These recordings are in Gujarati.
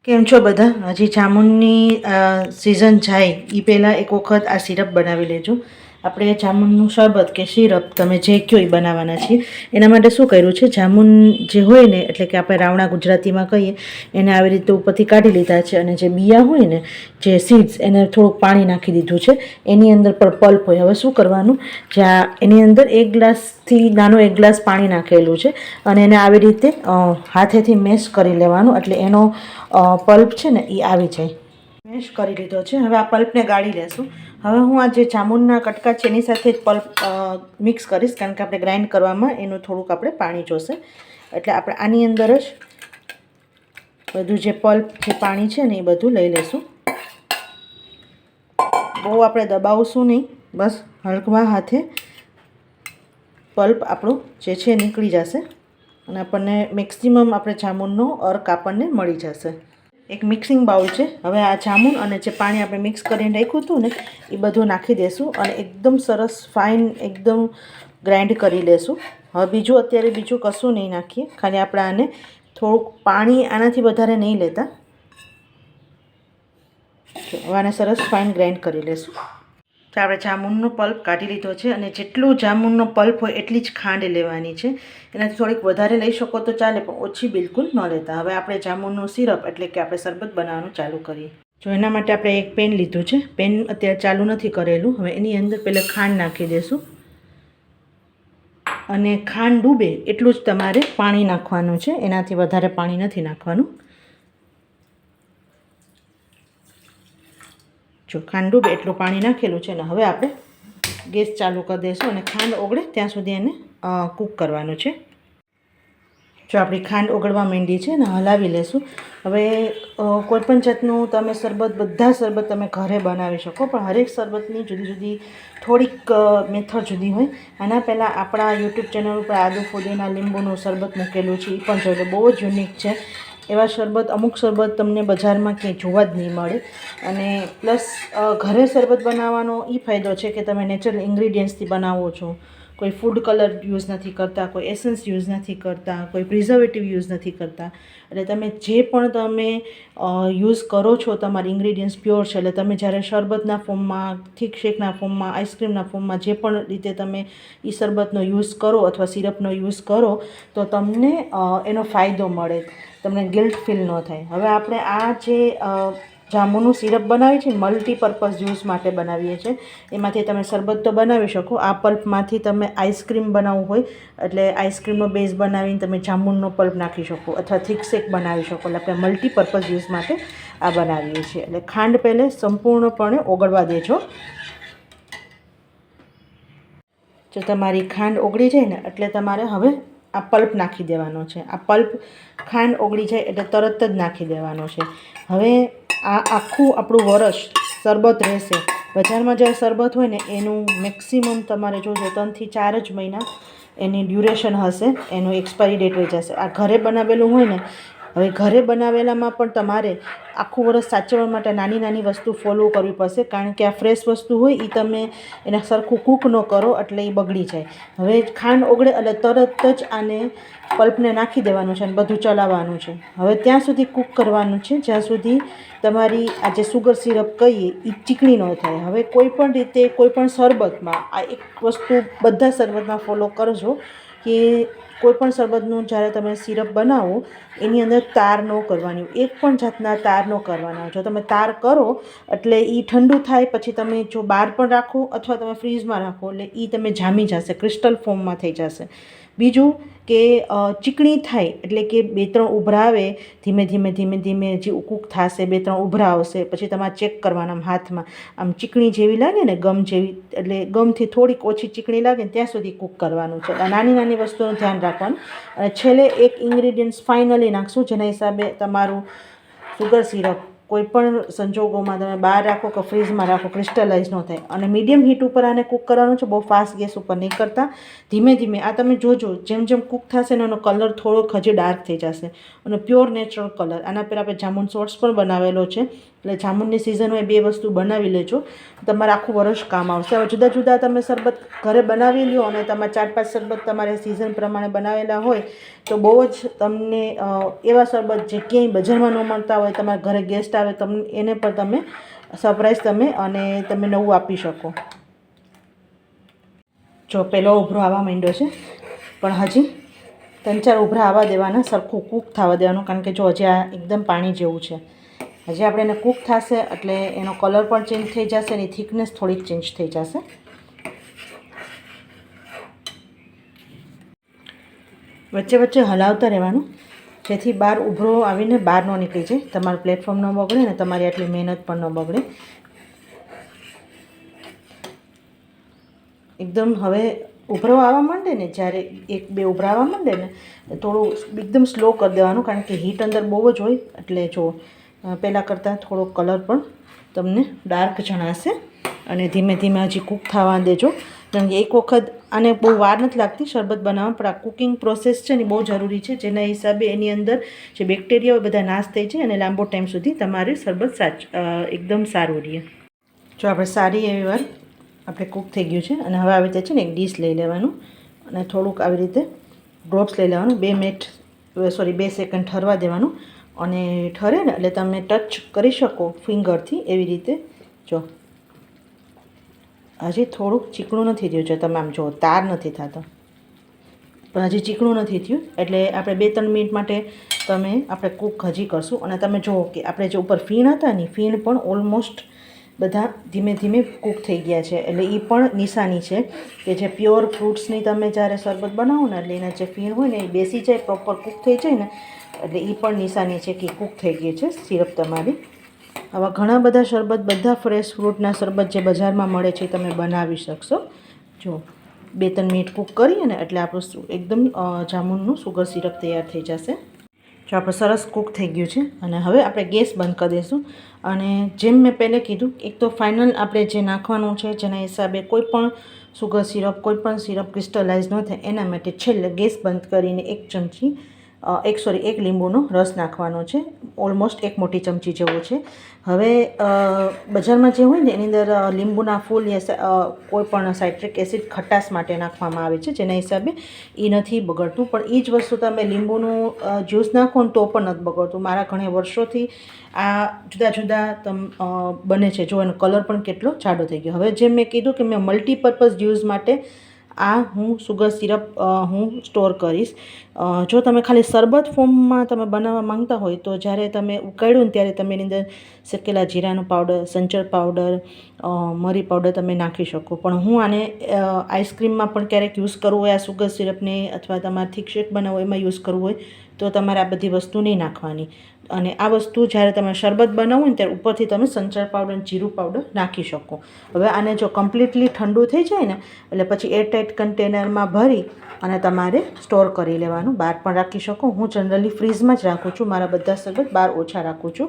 કેમ છો બધા? હજી જામુનની સિઝન જાય એ પહેલાં એક વખત આ સિરપ બનાવી લેજો. આપણે જામુનનું શરબત કે સિરપ તમે જે કહો એ બનાવવાના છીએ. એના માટે શું કર્યું છે, જામુન જે હોય ને, એટલે કે આપણે રાવણા ગુજરાતીમાં કહીએ, એને આવી રીતે ઉપરથી કાઢી લીધા છે, અને જે બિયા હોય ને, જે સીડ્સ, એને થોડુંક પાણી નાખી દીધું છે. એની અંદર પણ પલ્પ હોય. હવે શું કરવાનું, જ્યાં એની અંદર 1 ગ્લાસથી નાનો 1 ગ્લાસ પાણી નાખેલું છે, અને એને આવી રીતે હાથેથી મેશ કરી લેવાનું, એટલે એનો પલ્પ છે ને એ આવી જાય. મેશ કરી લીધો છે. હવે આ પલ્પને ગાળી લેશું. હવે હું આ જે જામુનના કટકા છે એની સાથે જ પલ્પ મિક્સ કરીશ, કારણ કે આપણે ગ્રાઇન્ડ કરવામાં એનું થોડુંક આપણે પાણી જોશે. એટલે આપણે આની અંદર જ બધું જે પલ્પ, જે પાણી છે ને એ બધું લઈ લેશું. બહુ આપણે દબાવશું નહીં, બસ હલકા હાથે પલ્પ આપણું જે છે નીકળી જશે, અને આપણને મેક્સિમમ આપણે જામુનનો અર્ક આપણને મળી જશે. એક મિક્સિંગ બાઉલ છે. હવે આ જામુન અને જે પાણી આપણે મિક્સ કરીને રાખ્યું હતું ને એ બધું નાખી દઈશું, અને એકદમ સરસ ફાઇન એકદમ ગ્રાઇન્ડ કરી લેશું. હવે અત્યારે બીજું કશું નહીં નાખીએ, ખાલી આપણે આને થોડુંક પાણી આનાથી વધારે નહીં લેતા. હવે આને સરસ ફાઇન ગ્રાઇન્ડ કરી લેશું. તો આપણે જામુનનો પલ્પ કાઢી લીધો છે, અને જેટલું જામુનનો પલ્પ હોય એટલી જ ખાંડ લેવાની છે. એનાથી થોડીક વધારે લઈ શકો તો ચાલે, પણ ઓછી બિલકુલ ન લેતા. હવે આપણે જામુનનું સિરપ, એટલે કે આપણે શરબત બનાવવાનું ચાલુ કરીએ. જો એના માટે આપણે એક પેન લીધું છે. પેન અત્યારે ચાલુ નથી કરેલું. હવે એની અંદર પહેલાં ખાંડ નાખી દઈશું, અને ખાંડ ડૂબે એટલું જ તમારે પાણી નાખવાનું છે, એનાથી વધારે પાણી નથી નાખવાનું. જો ખાંડ ડૂબે એટલું પાણી નાખેલું છે, ને હવે આપણે ગેસ ચાલુ કરી દઈશું, અને ખાંડ ઓગળે ત્યાં સુધી એને કૂક કરવાનું છે. જો આપણી ખાંડ ઓગળવા માંડી છે ને, હલાવી લેશું. હવે કોઈપણ જાતનું તમે શરબત, બધા શરબત તમે ઘરે બનાવી શકો, પણ હરેક શરબતની જુદી જુદી થોડીક મેથડ જુદી હોય. આના પહેલાં આપણા યુટ્યુબ ચેનલ ઉપર આદુ ફુદીના લીંબુનું શરબત મૂકેલું છે, એ પણ જોઈ લો, બહુ જ યુનિક છે. એવા શરબત, અમુક શરબત તમને બજારમાં ક્યાંય જોવા જ નહીં મળે. અને પ્લસ ઘરે શરબત બનાવવાનો એ ફાયદો છે કે તમે નેચરલ ઇન્ગ્રીડિયન્ટ્સથી બનાવો છો. કોઈ ફૂડ કલર યુઝ નથી કરતા, કોઈ એસન્સ યુઝ નથી કરતા, કોઈ પ્રિઝર્વેટિવ યુઝ નથી કરતા. એટલે તમે જે પણ તમે યુઝ કરો છો, તમારી ઇન્ગ્રીડિયન્ટ્સ પ્યોર છે. એટલે તમે જ્યારે શરબતના ફોર્મમાં, થીક શેકના ફોર્મમાં, આઈસ્ક્રીમના ફોર્મમાં, જે પણ રીતે તમે એ શરબતનો યુઝ કરો અથવા સિરપનો યુઝ કરો, તો તમને એનો ફાયદો મળે, તમને ગિલ્ટ ફીલ ન થાય. હવે આપણે આ જે જાંબુનું સિરપ બનાવીએ છીએ, મલ્ટીપર્પઝ યુઝ માટે બનાવીએ છીએ. એમાંથી તમે શરબત તો બનાવી શકો. આ પલ્પમાંથી તમે આઈસ્ક્રીમ બનાવવું હોય, એટલે આઈસ્ક્રીમનો બેઝ બનાવીને તમે જાંબુનો પલ્પ નાખી શકો, અથવા થીક શેક બનાવી શકો. એટલે આપણે મલ્ટીપર્પઝ યુઝ માટે આ બનાવીએ છીએ. એટલે ખાંડ પહેલે સંપૂર્ણપણે ઓગળવા દેજો. જો તમારી ખાંડ ઓગળી જાય ને, એટલે તમારે હવે આ પલ્પ નાખી દેવાનો છે. આ પલ્પ ખાંડ ઓગળી જાય એટલે તરત જ નાખી દેવાનો છે. હવે આ આખું આપણું વરસ શરબત રહેશે. બજારમાં જ્યારે શરબત હોય ને, એનું મેક્સિમમ તમારે જોજો 3 થી 4 જ મહિના એની ડ્યુરેશન હશે, એનું એક્સપાયરી ડેટ રહી જશે. આ ઘરે બનાવેલું હોય ને, હવે ઘરે બનાવેલામાં પણ તમારે આખું વરસ સાચવવા માટે નાની નાની વસ્તુ ફોલો કરવી પડશે, કારણ કે આ ફ્રેશ વસ્તુ હોય એ તમે એને સરખું કૂક ન કરો એટલે એ બગડી જાય. હવે ખાંડ ઓગળે એટલે તરત જ આને પલ્પને નાખી દેવાનું છે, અને બધું ચલાવવાનું છે. હવે ત્યાં સુધી કૂક કરવાનું છે જ્યાં સુધી તમારી આ જે સુગર સિરપ કહીએ એ ચીકણી ન થાય. હવે કોઈ પણ રીતે કોઈ પણ શરબતમાં આ એક વસ્તુ બધા શરબતમાં ફોલો કરજો કે કોઈપણ શરબતનું જ્યારે તમે સિરપ બનાવો એની અંદર તાર ન કરવાની, એક પણ જાતના તાર ન કરવાના. જો તમે તાર કરો એટલે એ ઠંડુ થાય, પછી તમે જો બહાર પણ રાખો અથવા તમે ફ્રીઝમાં રાખો, એટલે એ તમે જામી જશે, ક્રિસ્ટલ ફોર્મમાં થઈ જશે. બીજું કે ચીકણી થાય એટલે કે 2-3 ઉભરા આવે, ધીમે ધીમે ધીમે ધીમે જે કૂક થશે, 2-3 ઉભરા આવશે, પછી તમારે ચેક કરવાના હાથમાં, આમ ચીકણી જેવી લાગે ને, ગમ જેવી, એટલે ગમથી થોડીક ઓછી ચીકણી લાગે ને ત્યાં સુધી કૂક કરવાનું છે. નાની નાની વસ્તુનું ધ્યાન રાખવાનું. અને છેલ્લે એક ઇન્ગ્રીડિયન્ટ્સ ફાઇનલી નાખશું, જેના હિસાબે તમારું સુગર સિરપ કોઈ પણ સંજોગોમાં તમે બહાર રાખો કે ફ્રીઝમાં રાખો ક્રિસ્ટલાઇઝ ન થાય. અને મીડિયમ હીટ ઉપર આને કૂક કરવાનું છે, બહુ ફાસ્ટ ગેસ ઉપર નહીં કરતા. ધીમે ધીમે આ તમે જોજો, જેમ જેમ કૂક થશે ને એનો કલર થોડોક હજી ડાર્ક થઈ જશે અને પ્યોર નેચરલ કલર. આના પર આપણે જામુન શોર્ટ્સ પણ બનાવેલો છે, એટલે જામુનની સિઝન હોય 2 વસ્તુ બનાવી લેજો, તમારે આખું વર્ષ કામ આવશે. હવે જુદા જુદા તમે શરબત ઘરે બનાવી લો અને તમારે 4-5 શરબત તમારે સિઝન પ્રમાણે બનાવેલા હોય તો બહુ જ તમને એવા શરબત જે ક્યાંય બજારમાં ન મળતા હોય, તમારા ઘરે ગેસ્ટ આવે તમને એને પણ તમે સરપ્રાઈઝ તમે અને તમે નવું આપી શકો. જો પહેલો ઉભરો આવવા માંડ્યો છે, પણ હજી 3-4 ઉભરા આવવા દેવાના, સરખું કૂક થવા દેવાનું, કારણ કે જો હજી આ એકદમ પાણી જેવું છે. હજી આપણે એને કૂક થશે એટલે એનો કલર પણ ચેન્જ થઈ જશે, એની થિકનેસ થોડીક ચેન્જ થઈ જશે. વચ્ચે વચ્ચે હલાવતા રહેવાનું, જેથી બહાર ઉભરો આવીને બહાર ન નીકળી જાય, તમારું પ્લેટફોર્મ ન બગડે ને તમારી આટલી મહેનત પણ ન બગડે. એકદમ હવે ઉભરો આવવા માંડે ને, જ્યારે 1-2 ઉભરા આવવા માંડે ને થોડું એકદમ સ્લો કરી દેવાનું, કારણ કે હીટ અંદર બહુ જ હોય. એટલે જો પહેલાં કરતાં થોડો કલર પણ તમને ડાર્ક જણાશે. અને ધીમે ધીમે હજી કૂક થવા દેજો, કારણ કે એક વખત આને બહુ વાર નથી લાગતી શરબત બનાવવા, પણ આ કુકિંગ પ્રોસેસ છે ને બહુ જરૂરી છે, જેના હિસાબે એની અંદર જે બેક્ટેરિયા હોય બધા નાશ થઈ જાય અને લાંબો ટાઈમ સુધી તમારે શરબત એકદમ સારું રહે. જો આપણે સારી એવી વાર આપણે કૂક થઈ ગયું છે, અને હવે આવી રીતે છે ને એક ડીશ લઈ લેવાનું અને થોડુંક આવી રીતે ડ્રોપ્સ લઈ લેવાનું, 2 સેકન્ડ ઠરવા દેવાનું. અને ઠરે ને એટલે તમે ટચ કરી શકો ફિંગરથી એવી રીતે. જો હજી થોડુંક ચીકણું નથી થયું, જો તમે આમ જુઓ તાર નથી થતો, પણ હજી ચીકણું નથી થયું. એટલે આપણે 2-3 મિનિટ માટે આપણે કૂક હજી કરશું. અને તમે જુઓ કે આપણે જે ઉપર ફીણ હતા ને, ફીણ પણ ઓલમોસ્ટ બધા ધીમે ધીમે કૂક થઈ ગયા છે. એટલે એ પણ નિશાની છે કે જે પ્યોર ફ્રૂટ્સની તમે જ્યારે શરબત બનાવો ને, એટલે એના જે ફીણ હોય ને એ બેસી જાય, પ્રોપર કૂક થઈ જાય ને, એટલે એ પણ નિશાની છે કે કૂક થઈ ગઈ છે સિરપ તમારી. આવા ઘણા બધા શરબત, બધા ફ્રેશ ફ્રૂટના શરબત જે બજારમાં મળે છે તમે બનાવી શકશો. જો 2-3 મિનિટ કૂક કરીએ ને એટલે આપણું એકદમ જામુનનું સુગર સિરપ તૈયાર થઈ જશે. જો આપણે સરસ કૂક થઈ ગયું છે, અને હવે આપણે ગેસ બંધ કરી દઈશું. અને જેમ મેં પહેલે કીધું, એક તો ફાઇનલ આપણે જે નાખવાનું છે, જેના હિસાબે કોઈ પણ સુગર સિરપ, કોઈ પણ સિરપ ક્રિસ્ટલાઇઝ ન થાય, એના માટે છેલ્લે ગેસ બંધ કરીને 1 ચમચી 1 લીંબુનો રસ નાખવાનો છે, ઓલમોસ્ટ 1 મોટી ચમચી જેવો છે. હવે બજારમાં જે હોય ને એની અંદર લીંબુના ફૂલ કોઈ પણ સાઇટ્રિક એસિડ ખટાશ માટે નાખવામાં આવે છે, જેના હિસાબે એ નથી બગડતું. પણ એ જ વસ્તુ તમે લીંબુનું જ્યુસ નાખો ને તો પણ નથી બગડતું. મારા ઘણા વર્ષોથી આ જુદા જુદા બને છે. જો એનો કલર પણ કેટલો જાડો થઈ ગયો. હવે જેમ મેં કીધું કે મેં મલ્ટીપર્પઝ યુઝ માટે આ હું સુગર સિરપ હું સ્ટોર કરીશ. જો તમે ખાલી શરબત ફોર્મમાં તમે બનાવવા માંગતા હોય તો જ્યારે તમે ઉકાળ્યું ને ત્યારે તમે એની અંદર શેકેલા જીરાનો પાવડર, સંચળ પાવડર, મરી પાવડર તમે નાખી શકો. પણ હું આને આઈસ્ક્રીમમાં પણ ક્યારેક યુઝ કરવું હોય આ સુગર સિરપને, અથવા તમારે થીક શેક બનાવવો એમાં યુઝ કરવું હોય તો તમારે આ બધી વસ્તુ નહીં નાખવાની. અને આ વસ્તુ જ્યારે તમે શરબત બનાવો ને ત્યારે ઉપરથી તમે સંચળ પાવડર અને જીરું પાવડર નાખી શકો. હવે આને જો કમ્પ્લીટલી ઠંડુ થઈ જાય ને એટલે પછી એરટાઇટ કન્ટેનરમાં ભરી અને તમારે સ્ટોર કરી લેવાનું. બહાર પણ રાખી શકો. હું જનરલી ફ્રીઝમાં જ રાખું છું. મારા બધા શરબત બહાર ઓછા રાખું છું.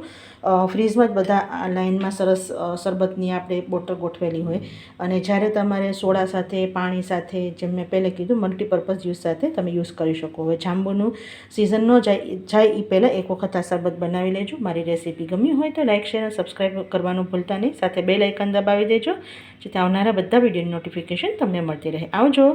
ફ્રીઝમાં જ બધા લાઇનમાં સરસ શરબતની આપણે બોટલ ગોઠવેલી હોય. અને જ્યારે તમારે સોડા સાથે, પાણી સાથે, જેમ મેં પહેલે કીધું મલ્ટીપર્પઝ યુઝ સાથે તમે યુઝ કરી શકો. હવે જાંબુનું સિઝન ન જાય એ પહેલાં એક વખત આ શરબત બનાવી લેજો. મારી રેસીપી ગમી હોય તો લાઇક, શેર અને સબસ્ક્રાઈબ કરવાનું ભૂલતા નહીં. સાથે બેલ આઇકન દબાવી દેજો, જેથી આવનારા બધા વિડીયોની નોટિફિકેશન તમને મળતી રહે. આવજો.